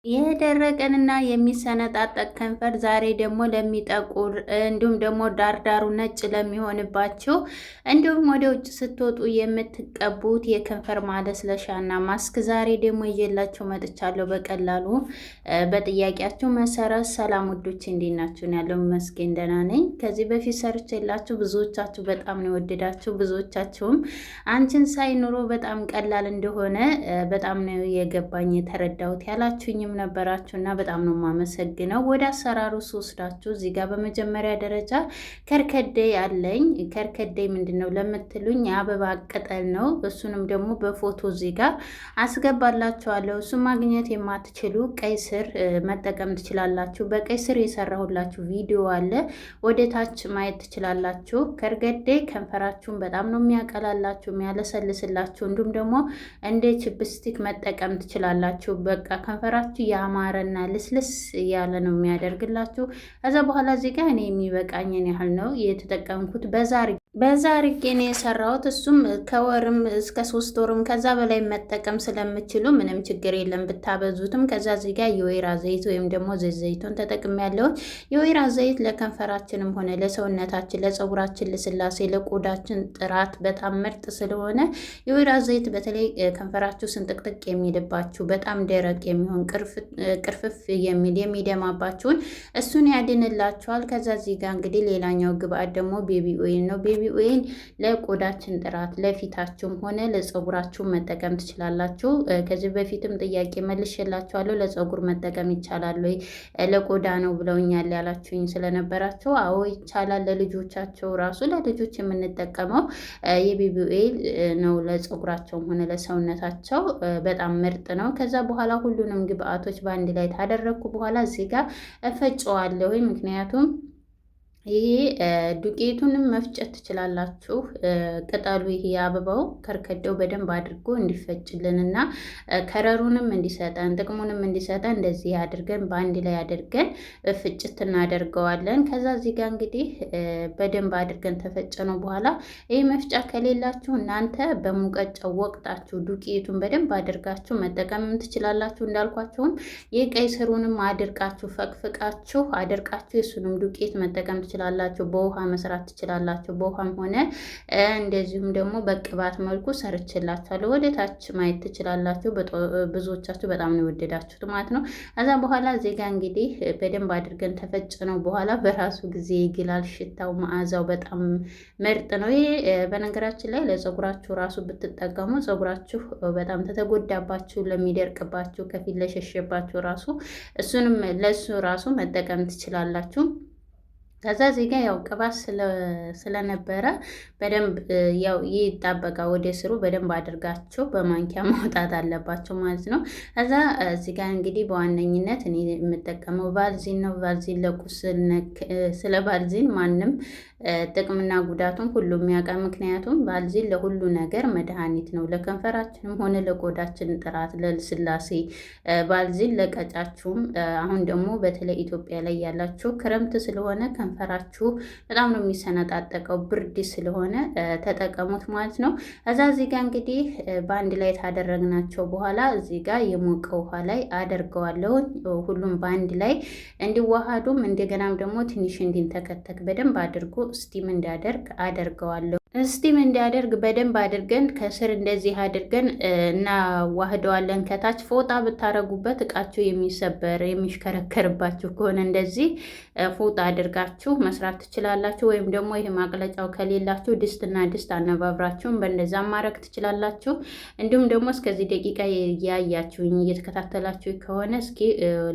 የደረቀንና የሚሰነጣጠቅ ከንፈር ዛሬ ደግሞ ለሚጠቁር እንዲሁም ደግሞ ዳርዳሩ ነጭ ለሚሆንባቸው እንዲሁም ወደ ውጭ ስትወጡ የምትቀቡት የከንፈር ማለስለሻና ማስክ ዛሬ ደግሞ ይዤላችሁ መጥቻለሁ። በቀላሉ በጥያቄያችሁ መሰረት ሰላም ውዶች፣ እንዴት ናችሁ? ያለው መስገን ደህና ነኝ። ከዚህ በፊት ሰርቼላችሁ ብዙዎቻችሁ በጣም ነው የወደዳችሁ። ብዙዎቻችሁም አንቺን ሳይ ኑሮ በጣም ቀላል እንደሆነ በጣም ነው የገባኝ የተረዳሁት ያላችሁኝም ነበራችሁ እና በጣም ነው የማመሰግነው። ወደ አሰራሩ ስወስዳችሁ እዚህ ጋር በመጀመሪያ ደረጃ ከርከዴ አለኝ። ከርከዴ ምንድን ነው ለምትሉኝ የአበባ ቅጠል ነው። እሱንም ደግሞ በፎቶ እዚህ ጋር አስገባላችኋለሁ። እሱ ማግኘት የማትችሉ ቀይ ስር መጠቀም ትችላላችሁ። በቀይ ስር የሰራሁላችሁ ቪዲዮ አለ፣ ወደ ታች ማየት ትችላላችሁ። ከርከዴ ከንፈራችሁን በጣም ነው የሚያቀላላችሁ፣ የሚያለሰልስላችሁ። እንዲሁም ደግሞ እንደ ችፕስቲክ መጠቀም ትችላላችሁ። በቃ ከንፈራችሁ ያማረና ልስልስ እያለ ነው የሚያደርግላችሁ። ከዛ በኋላ እዚህ ጋር እኔ የሚበቃኝን ያህል ነው የተጠቀምኩት። በዛ አድርጌ ነው የሰራሁት። እሱም ከወርም እስከ 3 ወርም ከዛ በላይ መጠቀም ስለምችሉ ምንም ችግር የለም ብታበዙትም። ከዛ እዚህ ጋር የወይራ ዘይት ወይም ደግሞ ዘይቱን ተጠቅሜያለሁ። የወይራ ዘይት ለከንፈራችንም ሆነ ለሰውነታችን፣ ለፀጉራችን ልስላሴ፣ ለቆዳችን ጥራት በጣም ምርጥ ስለሆነ የወይራ ዘይት በተለይ ከንፈራችሁ ስንጥቅጥቅ የሚልባችሁ በጣም ደረቅ የሚሆን ቅርፍፍ የሚል የሚደማባችሁን እሱን ያድንላችኋል። ከዛ እዚህ ጋር እንግዲህ ሌላኛው ግብአት ደግሞ ቤቢ ኦይል ነው። ቤቢ ኦይል ለቆዳችን ጥራት ለፊታችሁም ሆነ ለፀጉራችሁ መጠቀም ትችላላችሁ። ከዚህ በፊትም ጥያቄ መልሼላችኋለሁ። ለፀጉር መጠቀም ይቻላል ወይ ለቆዳ ነው ብለውኛል ያላችሁኝ ስለነበራችሁ፣ አዎ ይቻላል። ለልጆቻቸው ራሱ ለልጆች የምንጠቀመው የቤቢ ኦይል ነው። ለፀጉራቸውም ሆነ ለሰውነታቸው በጣም ምርጥ ነው። ከዛ በኋላ ሁሉንም ግብአቶች በአንድ ላይ ታደረግኩ በኋላ እዚህ ጋር እፈጨዋለሁ። ምክንያቱም ይሄ ዱቄቱንም መፍጨት ትችላላችሁ። ቅጠሉ ይሄ አበባው ከርከደው በደንብ አድርጎ እንዲፈጭልን እና ከረሩንም እንዲሰጠን ጥቅሙንም እንዲሰጠን እንደዚህ አድርገን በአንድ ላይ አድርገን ፍጭት እናደርገዋለን። ከዛ እዚህ ጋር እንግዲህ በደንብ አድርገን ተፈጨነው በኋላ ይሄ መፍጫ ከሌላችሁ እናንተ በሙቀጫው ወቅጣችሁ ዱቄቱን በደንብ አድርጋችሁ መጠቀምም ትችላላችሁ። እንዳልኳችሁም የቀይ ስሩንም አድርቃችሁ ፈቅፍቃችሁ አድርቃችሁ የሱንም ዱቄት መጠቀም ትችላላችሁ። በውሃ መስራት ትችላላችሁ። በውሃም ሆነ እንደዚሁም ደግሞ በቅባት መልኩ ሰርችላችኋለሁ። ወደ ታች ማየት ትችላላችሁ። ብዙዎቻችሁ በጣም ነው የወደዳችሁት ማለት ነው። ከዛ በኋላ እዚህ ጋር እንግዲህ በደንብ አድርገን ተፈጭነው በኋላ በራሱ ጊዜ ይግላል። ሽታው መዓዛው በጣም ምርጥ ነው። ይሄ በነገራችን ላይ ለፀጉራችሁ ራሱ ብትጠቀሙ ፀጉራችሁ በጣም ተተጎዳባችሁ፣ ለሚደርቅባችሁ፣ ከፊት ለሸሸባችሁ ራሱ እሱንም ለሱ ራሱ መጠቀም ትችላላችሁ። ከዛ እዚህ ጋር ያው ቅባት ስለነበረ በደንብ ያው ይጣበቃ ወደ ስሩ በደንብ አድርጋችሁ በማንኪያ ማውጣት አለባችሁ ማለት ነው። ከዛ እዚህ ጋር እንግዲህ በዋነኝነት እኔ የምጠቀመው ቫልዚን ነው። ቫልዚን ለቁስል ስለ ቫልዚን ማንም ጥቅምና ጉዳቱን ሁሉም ያውቃል። ምክንያቱም ቫልዚን ለሁሉ ነገር መድኃኒት ነው። ለከንፈራችንም ሆነ ለቆዳችን ጥራት፣ ለልስላሴ ቫልዚን ለቀጫችሁም። አሁን ደግሞ በተለይ ኢትዮጵያ ላይ ያላችሁ ክረምት ስለሆነ ከንፈራችሁ በጣም ነው የሚሰነጣጠቀው፣ ብርድ ስለሆነ ተጠቀሙት ማለት ነው። ከዛ እዚህ ጋር እንግዲህ በአንድ ላይ ታደረግናቸው በኋላ እዚህ ጋር የሞቀ ውሃ ላይ አደርገዋለሁ። ሁሉም በአንድ ላይ እንዲዋሃዱም እንደገናም ደግሞ ትንሽ እንዲንተከተክ በደንብ አድርጎ ስቲም እንዲያደርግ አደርገዋለሁ። ስቲም እንዲያደርግ በደንብ አድርገን ከስር እንደዚህ አድርገን እናዋህደዋለን። ከታች ፎጣ ብታረጉበት እቃችሁ የሚሰበር የሚሽከረከርባችሁ ከሆነ እንደዚህ ፎጣ አድርጋችሁ መስራት ትችላላችሁ። ወይም ደግሞ ይሄ ማቅለጫው ከሌላችሁ ድስትና ድስት አነባብራችሁም በእንደዛ ማድረግ ትችላላችሁ። እንዲሁም ደግሞ እስከዚህ ደቂቃ እያያችሁኝ እየተከታተላችሁ ከሆነ እስኪ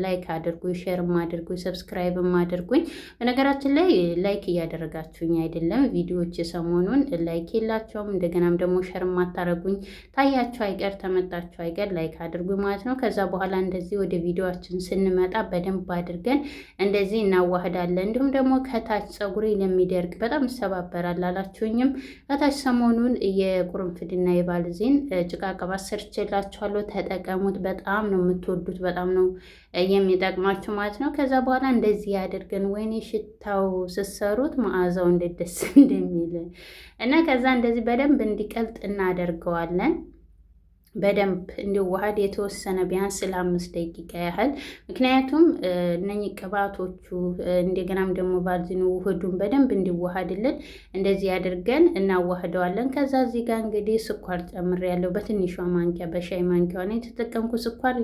ላይክ አድርጉኝ፣ ሼርም አድርጉኝ፣ ሰብስክራይብም አድርጉኝ። በነገራችን ላይ ላይክ እያደረጋችሁኝ አይደለም። ቪዲዮዎች የሰሞኑን ላይክ የላቸውም። እንደገናም ደግሞ ሸር ማታረጉኝ ታያችሁ አይቀር ተመጣችሁ አይቀር ላይክ አድርጉ ማለት ነው። ከዛ በኋላ እንደዚህ ወደ ቪዲዮአችን ስንመጣ በደንብ አድርገን እንደዚህ እናዋህዳለን። እንዲሁም ደግሞ ከታች ፀጉሬ ለሚደርቅ በጣም ይሰባበራል አላችሁኝም። ከታች ሰሞኑን የቁርንፍድና የባልዚን ጭቃ ቅባት ሰርቼላችኋለሁ። ተጠቀሙት። በጣም ነው የምትወዱት። በጣም ነው የሚጠቅማችሁ ማለት ነው። ከዛ በኋላ እንደዚህ አድርገን ወይኔ ሽታው ስትሰሩት መዓዛው እንዴት ደስ እንደሚል እና ከዛ እንደዚህ በደንብ እንዲቀልጥ እናደርገዋለን። በደንብ እንዲዋሃድ የተወሰነ ቢያንስ ለ5 ደቂቃ ያህል። ምክንያቱም እነኚህ ቅባቶቹ እንደገናም ደግሞ ባልዚኑ ውህዱን በደንብ እንዲዋሃድልን እንደዚህ አድርገን እናዋህደዋለን። ከዛ እዚህ ጋር እንግዲህ ስኳር ጨምሬያለሁ በትንሿ ማንኪያ፣ በሻይ ማንኪያ ሆነ የተጠቀምኩ ስኳር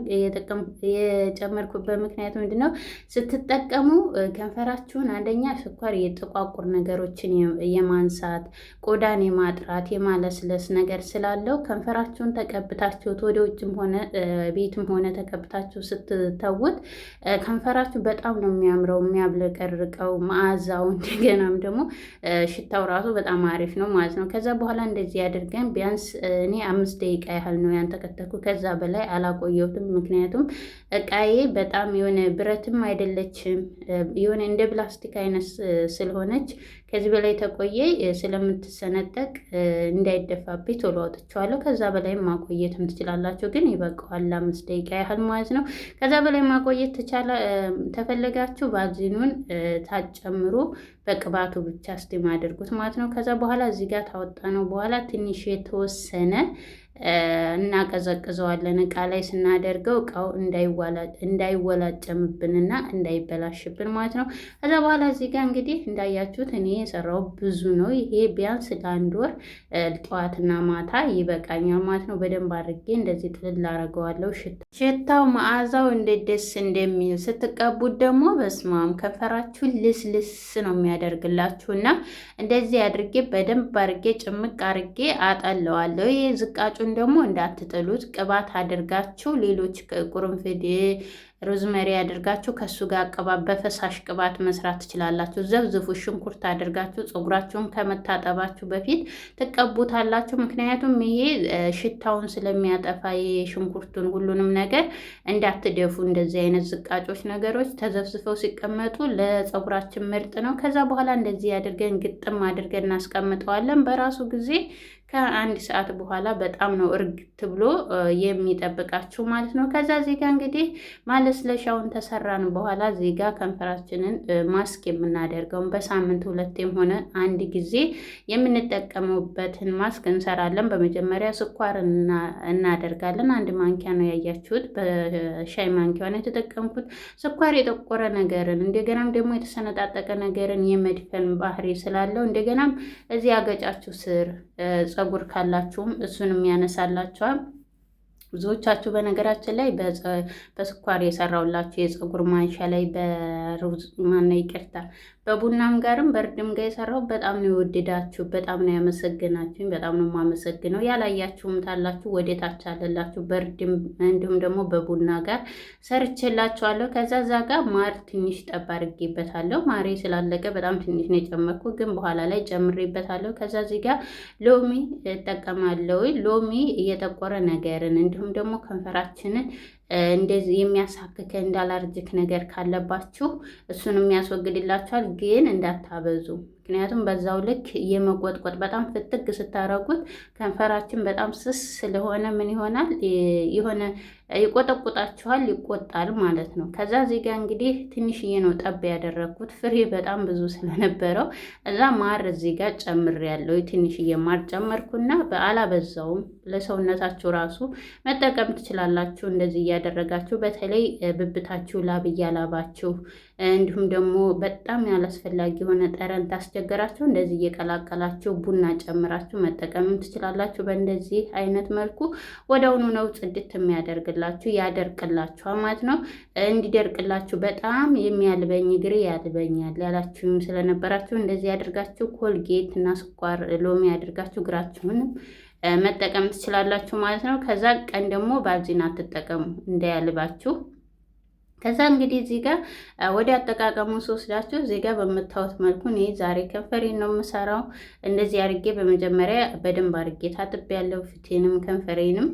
የጨመርኩበት ምክንያት ምንድን ነው? ስትጠቀሙ ከንፈራችሁን አንደኛ ስኳር የጥቋቁር ነገሮችን የማንሳት ቆዳን የማጥራት የማለስለስ ነገር ስላለው ከንፈራችሁን ተቀብታችሁት ወደ ውጭም ሆነ ቤትም ሆነ ተቀብታችሁ ስትተውት ከንፈራችሁ በጣም ነው የሚያምረው የሚያብለቀርቀው፣ መዓዛው እንደገናም ደግሞ ሽታው ራሱ በጣም አሪፍ ነው ማለት ነው። ከዛ በኋላ እንደዚህ አድርገን ቢያንስ እኔ 5 ደቂቃ ያህል ነው ያንተከተኩ፣ ከዛ በላይ አላቆየሁትም። ምክንያቱም እቃዬ በጣም የሆነ ብረትም አይደለችም የሆነ እንደ ፕላስቲክ አይነት ስለሆነች ከዚህ በላይ ተቆየ ስለምትሰነጠቅ እንዳይደፋብኝ ቶሎ አውጥቼዋለሁ። ከዛ በላይ ማቆየትም ትችላላችሁ፣ ግን ይበቃዋል 5 ደቂቃ ያህል ማለት ነው። ከዛ በላይ ማቆየት ተፈለጋችሁ ባልዚኑን ታጨምሩ፣ በቅባቱ ብቻ ስቲም አድርጉት ማለት ነው። ከዛ በኋላ እዚህ ጋር ታወጣ ነው በኋላ ትንሽ የተወሰነ እናቀዘቅዘዋለን። እቃ ላይ ስናደርገው እቃው እንዳይወላጨምብንና እንዳይበላሽብን ማለት ነው። ከዛ በኋላ እዚህ ጋር እንግዲህ እንዳያችሁት እኔ የሰራው ብዙ ነው። ይሄ ቢያንስ ለ1 ወር ጠዋትና ማታ ይበቃኛል ማለት ነው። በደንብ አድርጌ እንደዚህ ጥልል አደርገዋለሁ። ሽታው መዓዛው እንዴት ደስ እንደሚል ስትቀቡት ደግሞ በስማም ከንፈራችሁን ልስልስ ነው የሚያደርግላችሁ እና እንደዚህ አድርጌ በደንብ አድርጌ ጭምቅ አድርጌ አጠለዋለሁ። ይሄ ዝቃጩ ደግሞ እንዳትጥሉት ቅባት አድርጋችሁ ሌሎች ቁርንፍድ ሮዝመሪ አድርጋችሁ ከሱ ጋር ቅባት በፈሳሽ ቅባት መስራት ትችላላችሁ። ዘብዝፉ ሽንኩርት አድርጋችሁ ፀጉራችሁን ከመታጠባችሁ በፊት ትቀቡታላችሁ። ምክንያቱም ይሄ ሽታውን ስለሚያጠፋ የሽንኩርቱን ሁሉንም ነገር እንዳትደፉ። እንደዚህ አይነት ዝቃጮች ነገሮች ተዘፍዝፈው ሲቀመጡ ለፀጉራችን ምርጥ ነው። ከዛ በኋላ እንደዚህ አድርገን ግጥም አድርገን እናስቀምጠዋለን። በራሱ ጊዜ ከ1 ሰዓት በኋላ በጣም ነው እርግት ብሎ የሚጠብቃችሁ ማለት ነው። ከዛ እዚህ ጋር እንግዲህ ማለስለሻውን ተሰራን በኋላ እዚህ ጋር ከንፈራችንን ማስክ የምናደርገውን በሳምንት 2ም ሆነ 1 ጊዜ የምንጠቀሙበትን ማስክ እንሰራለን። በመጀመሪያ ስኳር እናደርጋለን። 1 ማንኪያ ነው ያያችሁት፣ በሻይ ማንኪያ ነው የተጠቀምኩት። ስኳር የጠቆረ ነገርን እንደገናም ደግሞ የተሰነጣጠቀ ነገርን የመድፈን ባህሪ ስላለው እንደገናም እዚህ አገጫችሁ ስር ፀጉር ካላችሁም እሱንም ያነሳላችኋል። ብዙዎቻችሁ በነገራችን ላይ በስኳር የሰራውላችሁ የፀጉር ማንሻ ላይ በሩዝ ማነው ይቅርታ በቡናም ጋርም በእርድም ጋር የሰራው በጣም ነው የወደዳችሁ፣ በጣም ነው ያመሰግናችሁኝ። በጣም ነው የማመሰግነው። ያላያችሁም ታላችሁ ወደታች አለላችሁ። በእርድም እንዲሁም ደግሞ በቡና ጋር ሰርቼላችኋለሁ። ከዛ እዛ ጋር ማር ትንሽ ጠብ አድርጌበታለሁ። ማሬ ስላለቀ በጣም ትንሽ ነው የጨመርኩ፣ ግን በኋላ ላይ ጨምሬበታለሁ። ከዛ እዚህ ጋር ሎሚ እጠቀማለሁ። ሎሚ እየጠቆረ ነገርን እንዲሁም ደግሞ ከንፈራችንን እንደዚህ የሚያሳክከ እንዳላርጅክ ነገር ካለባችሁ እሱንም ያስወግድላችኋል። ግን እንዳታበዙ፣ ምክንያቱም በዛው ልክ የመቆጥቆጥ በጣም ፍትግ ስታረጉት ከንፈራችን በጣም ስስ ስለሆነ ምን ይሆናል የሆነ ይቆጠቁጣችኋል፣ ይቆጣል ማለት ነው። ከዛ እዚህ ጋር እንግዲህ ትንሽዬ ነው ጠብ ያደረግኩት ፍሬ በጣም ብዙ ስለነበረው እዛ ማር እዚህ ጋር ጨምሬያለሁ። ትንሽዬ ማር ጨመርኩና አላበዛውም። ለሰውነታችሁ ራሱ መጠቀም ትችላላችሁ እንደዚህ እያደረጋችሁ። በተለይ ብብታችሁ ላብ እያላባችሁ እንዲሁም ደግሞ በጣም ያላስፈላጊ የሆነ ጠረን ታስቸገራችሁ እንደዚህ እየቀላቀላችሁ ቡና ጨምራችሁ መጠቀምም ትችላላችሁ። በእንደዚህ አይነት መልኩ ወደውኑ ነው ጽድት የሚያደርግላችሁ ያደርቅላችኋል ማለት ነው። እንዲደርቅላችሁ በጣም የሚያልበኝ እግሬ ያልበኛል ያላችሁም ስለነበራችሁ እንደዚህ ያደርጋችሁ ኮልጌት እና ስኳር ሎሚ ያደርጋችሁ እግራችሁንም መጠቀም ትችላላችሁ ማለት ነው። ከዛ ቀን ደግሞ ባልዚን አትጠቀሙ እንዳያልባችሁ። ከዛ እንግዲህ እዚህ ጋር ወደ አጠቃቀሙ ስወስዳችሁ እዚህ ጋር በምታዩት መልኩ እኔ ዛሬ ከንፈሬን ነው የምሰራው። እንደዚህ አድርጌ በመጀመሪያ በደንብ አድርጌ ታጥቤያለሁ፣ ፊቴንም ከንፈሬንም።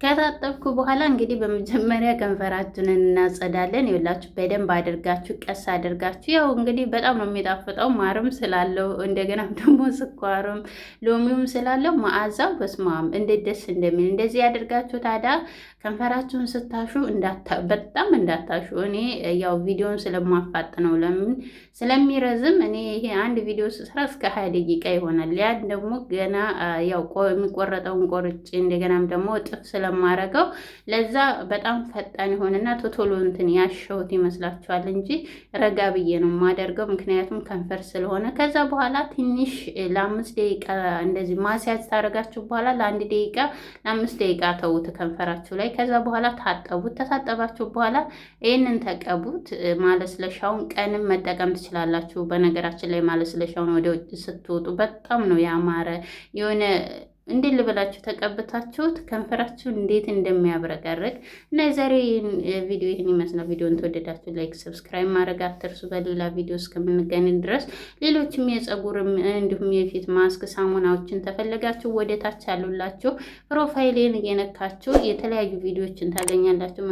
ከታጠብኩ በኋላ እንግዲህ በመጀመሪያ ከንፈራችንን እናጸዳለን። ይኸውላችሁ በደንብ አድርጋችሁ ቀስ አድርጋችሁ፣ ያው እንግዲህ በጣም ነው የሚጣፍጠው ማርም ስላለው እንደገናም ደግሞ ስኳርም ሎሚውም ስላለው መዓዛው በስማም እንዴት ደስ እንደሚል እንደዚህ ያደርጋችሁ። ታዲያ ከንፈራችሁን ስታሹ በጣም እንዳታሹ። እኔ ያው ቪዲዮን ስለማፋጥነው ለምን ስለሚረዝም እኔ ይሄ አንድ ቪዲዮ ስሰራ እስከ 20 ደቂቃ ይሆናል። ያን ደግሞ ገና ያው የሚቆረጠውን ቆርጬ እንደገናም ደግሞ እጥፍ ስለማረገው ለዛ በጣም ፈጣን የሆነና ቶቶሎ እንትን ያሸሁት ይመስላችኋል እንጂ ረጋ ብዬ ነው የማደርገው። ምክንያቱም ከንፈር ስለሆነ ከዛ በኋላ ትንሽ ለ5 ደቂቃ እንደዚህ ማስያዝ ታደርጋችሁ በኋላ ለ5 ደቂቃ ተውት ከንፈራችሁ ላይ። ከዛ በኋላ ታጠቡት። ተታጠባችሁ በኋላ ይህንን ተቀቡት። ማለስለሻውን ቀንም መጠቀም ትችላላችሁ። በነገራችን ላይ ማለስለሻውን ወደ ውጭ ስትወጡ በጣም ነው ያማረ የሆነ እንዴት ልበላችሁ ተቀብታችሁት ከንፈራችሁ እንዴት እንደሚያብረቀርቅ እና የዛሬ ቪዲዮ ይህን ይመስላል። ቪዲዮን ተወደዳችሁ ላይክ፣ ሰብስክራይብ ማድረግ አትርሱ። በሌላ ቪዲዮ እስከምንገናኝ ድረስ ሌሎችም የፀጉርም እንዲሁም የፊት ማስክ ሳሙናዎችን ተፈለጋችሁ ወደ ታች ያሉላችሁ ፕሮፋይሌን እየነካችሁ የተለያዩ ቪዲዮዎችን ታገኛላችሁ።